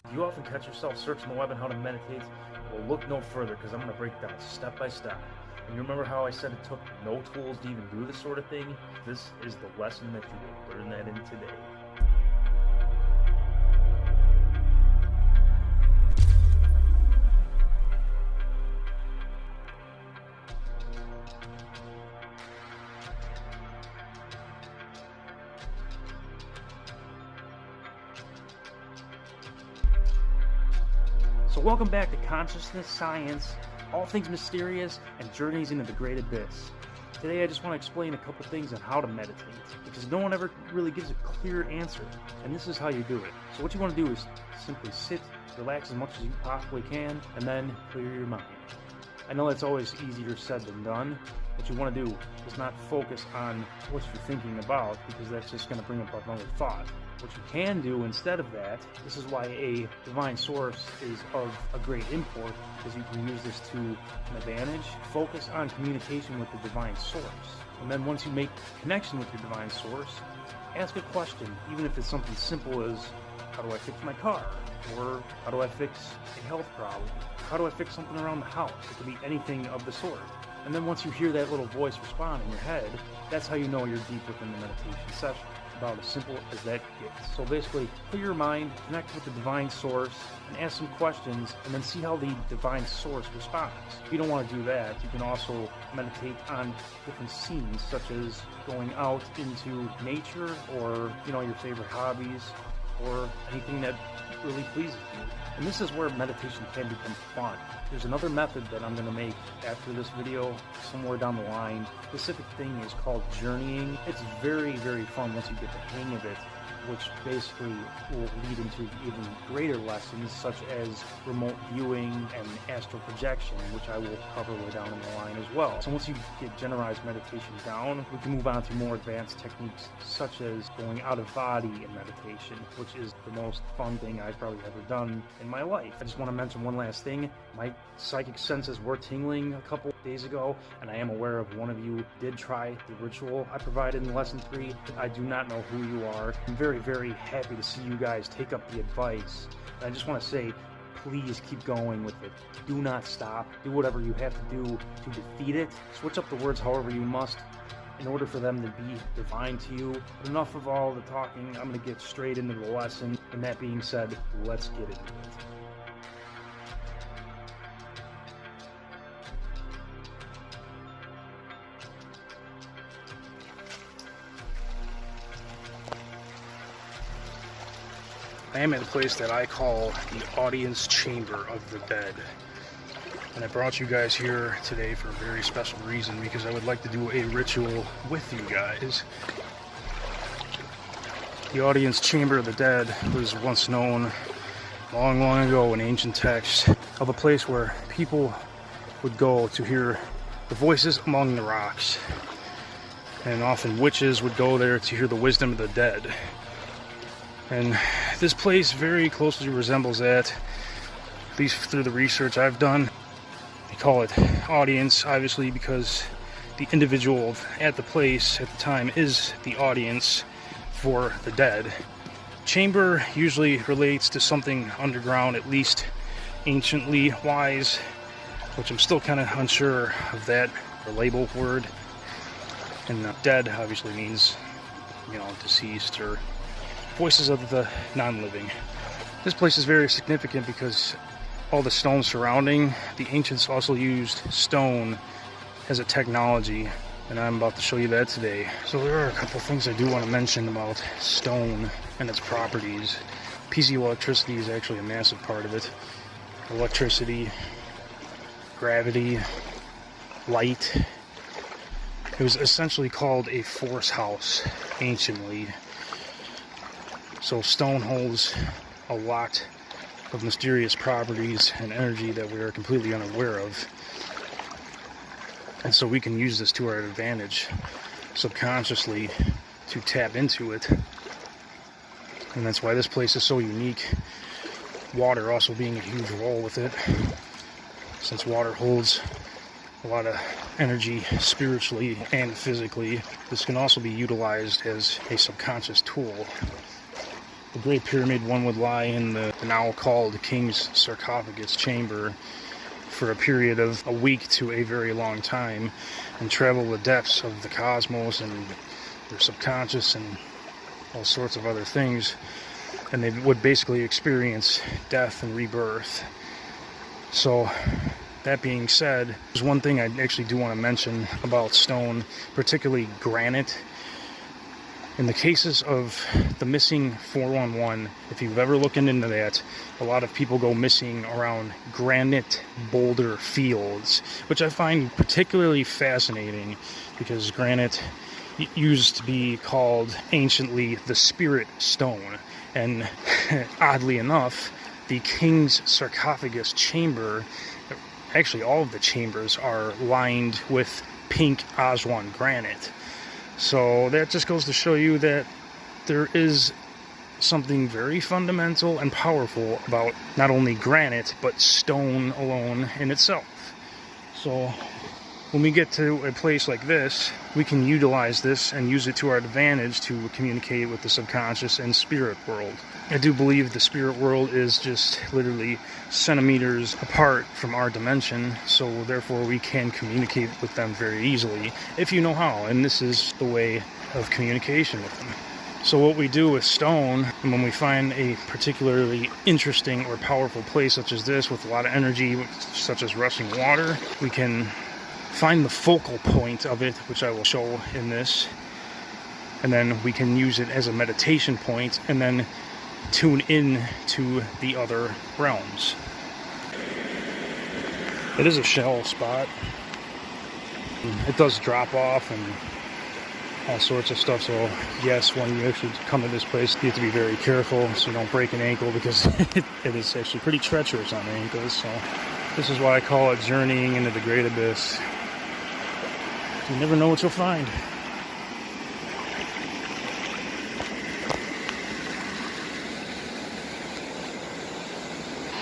Do you often catch yourself searching the web on how to meditate? Well, look no further, because I'm going to break down step by step. And you remember how I said it took no tools to even do this sort of thing? This is the lesson that you will learn that in today. So welcome back to Consciousness, Science, all things mysterious, and journeys into the great abyss. Today I just want to explain a couple things on how to meditate, because no one ever really gives a clear answer, and this is how you do it. So what you want to do is simply sit, relax as much as you possibly can, and then clear your mind. I know that's always easier said than done. What you want to do is not focus on what you're thinking about, because that's just going to bring up another thought. What you can do instead of that, this is why a divine source is of a great import, because you can use this to an advantage. Focus on communication with the divine source. And then once you make connection with your divine source, ask a question, even if it's something simple as, how do I fix my car? Or how do I fix a health problem? How do I fix something around the house? It could be anything of the sort. And then once you hear that little voice respond in your head, that's how you know you're deep within the meditation session. About as simple as that gets. So basically, clear your mind, connect with the divine source, and ask some questions, and then see how the divine source responds. If you don't want to do that, you can also meditate on different scenes, such as going out into nature, or your favorite hobbies, or anything that really pleases you. And this is where meditation can become fun. There's another method that I'm going to make after this video, somewhere down the line. The specific thing is called journeying. It's very, very fun once you get the hang of it, which basically will lead into even greater lessons, such as remote viewing and astral projection, which I will cover way down in the line as well. So once you get generalized meditation down, we can move on to more advanced techniques, such as going out of body in meditation, which is the most fun thing I've probably ever done in my life. I just want to mention one last thing. My psychic senses were tingling a couple days ago, and I am aware of one of you did try the ritual I provided in lesson 3. I do not know who you are. I'm very, very happy to see you guys take up the advice. And I just want to say, please keep going with it. Do not stop. Do whatever you have to do to defeat it. Switch up the words however you must in order for them to be divine to you. But enough of all the talking. I'm going to get straight into the lesson. And that being said, let's get into it. I am at a place that I call the audience chamber of the dead. And I brought you guys here today for a very special reason, because I would like to do a ritual with you guys. The audience chamber of the dead was once known long, long ago in ancient texts of a place where people would go to hear the voices among the rocks. And often witches would go there to hear the wisdom of the dead. And this place very closely resembles that, at least through the research I've done. They call it audience, obviously, because the individual at the place at the time is the audience for the dead. Chamber usually relates to something underground, at least anciently wise, which I'm still kind of unsure of that, the label word. And dead obviously means, deceased, or voices of the non-living. This place is very significant because all the stone surrounding, the ancients also used stone as a technology, and I'm about to show you that today. So there are a couple things I do want to mention about stone and its properties. Piezoelectricity is actually a massive part of it. Electricity, gravity, light. It was essentially called a force house anciently. So stone holds a lot of mysterious properties and energy that we are completely unaware of. And so we can use this to our advantage subconsciously to tap into it. And that's why this place is so unique. Water also being a huge role with it, since water holds a lot of energy spiritually and physically. This can also be utilized as a subconscious tool. The Great Pyramid one would lie in the now called King's Sarcophagus Chamber for a period of a week to a very long time and travel the depths of the cosmos and their subconscious and all sorts of other things. And they would basically experience death and rebirth. So, that being said, there's one thing I actually do want to mention about stone, particularly granite. In the cases of the missing 411, if you've ever looked into that, a lot of people go missing around granite boulder fields, which I find particularly fascinating because granite used to be called anciently the spirit stone. And oddly enough, the King's Sarcophagus Chamber, actually all of the chambers are lined with pink Aswan granite. So that just goes to show you that there is something very fundamental and powerful about not only granite, but stone alone in itself. So when we get to a place like this, we can utilize this and use it to our advantage to communicate with the subconscious and spirit world. I do believe the spirit world is just literally centimeters apart from our dimension, so therefore we can communicate with them very easily if you know how, and this is the way of communication with them. So what we do with stone, and when we find a particularly interesting or powerful place such as this with a lot of energy, such as rushing water, we can find the focal point of it, which I will show in this, and then we can use it as a meditation point and then tune in to the other realms. It is a shell spot. It does drop off and all sorts of stuff, so yes, when you actually come to this place, you have to be very careful so you don't break an ankle, because it is actually pretty treacherous on the ankles. So this is why I call it journeying into the great abyss. You never know what you'll find.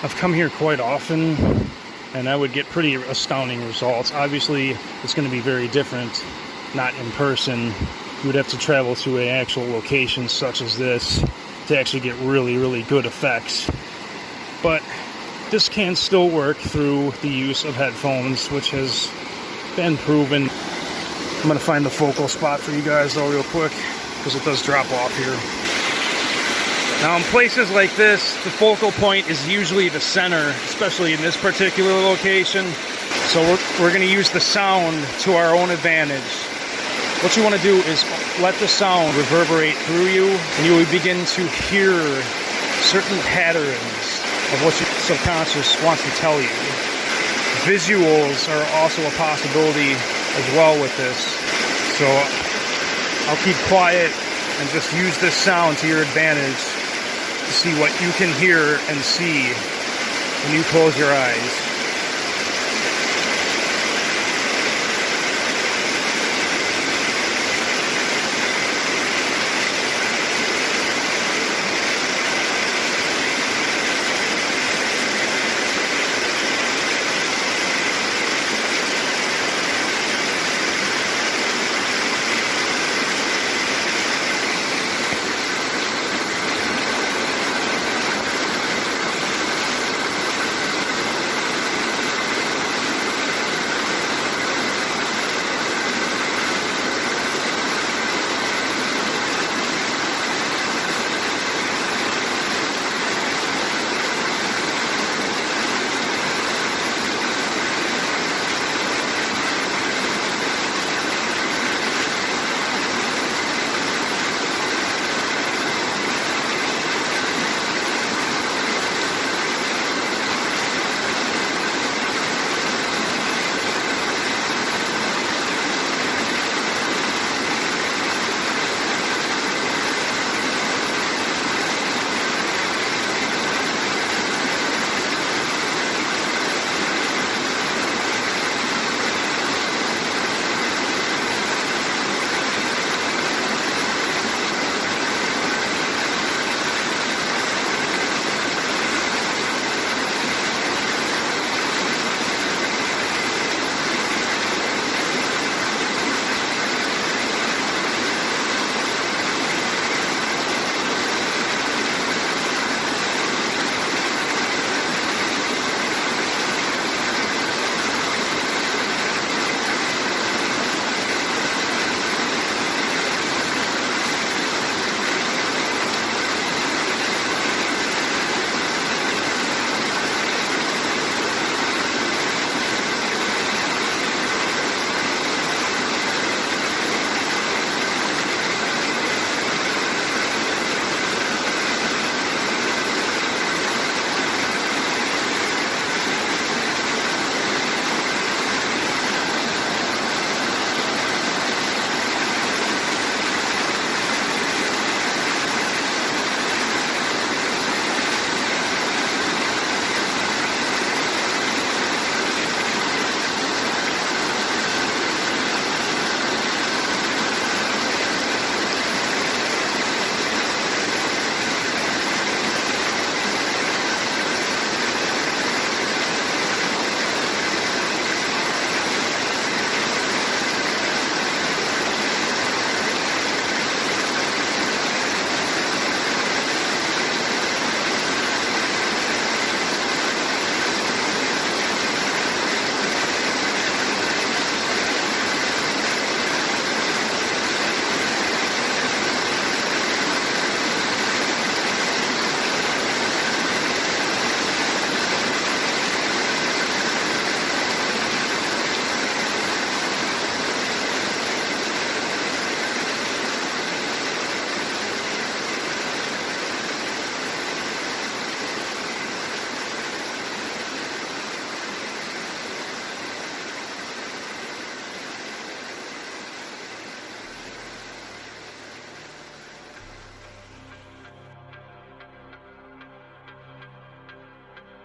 I've come here quite often, and I would get pretty astounding results. Obviously, it's going to be very different, not in person. You would have to travel to an actual location such as this to actually get really, really good effects. But this can still work through the use of headphones, which has been proven. I'm going to find the focal spot for you guys though real quick, because it does drop off here. Now in places like this, the focal point is usually the center, especially in this particular location. So we're going to use the sound to our own advantage. What you want to do is let the sound reverberate through you, and you will begin to hear certain patterns of what your subconscious wants to tell you. Visuals are also a possibility as well with this. So I'll keep quiet and just use this sound to your advantage to see what you can hear and see when you close your eyes.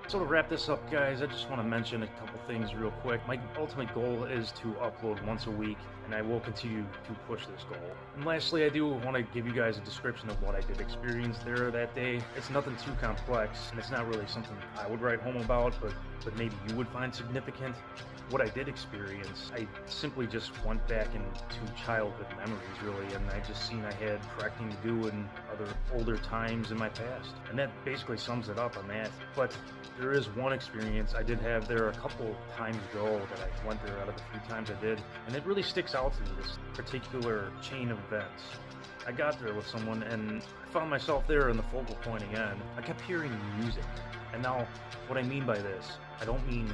So to wrap this up, guys, I just want to mention a couple things real quick. My ultimate goal is to upload once a week, and I will continue to push this goal. And lastly, I do want to give you guys a description of what I did experience there that day. It's nothing too complex, and it's not really something I would write home about, but maybe you would find significant. What I did experience, I simply just went back into childhood memories, really, and I just seen I had correcting to do in other older times in my past. And that basically sums it up on that. But there is one experience I did have there a couple times ago that I went there out of the few times I did, and it really sticks out to me, this particular chain of events. I got there with someone, and I found myself there in the focal point again. I kept hearing music. And now, what I mean by this, I don't mean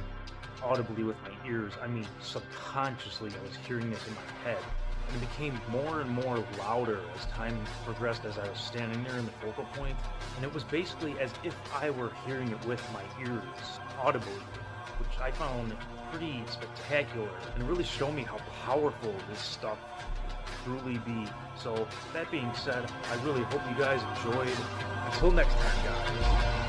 audibly with my ears, I mean subconsciously I was hearing this in my head. And it became more and more louder as time progressed, as I was standing there in the focal point. And it was basically as if I were hearing it with my ears, audibly, which I found pretty spectacular and really showed me how powerful this stuff can truly be. So that being said, I really hope you guys enjoyed. Until next time, guys.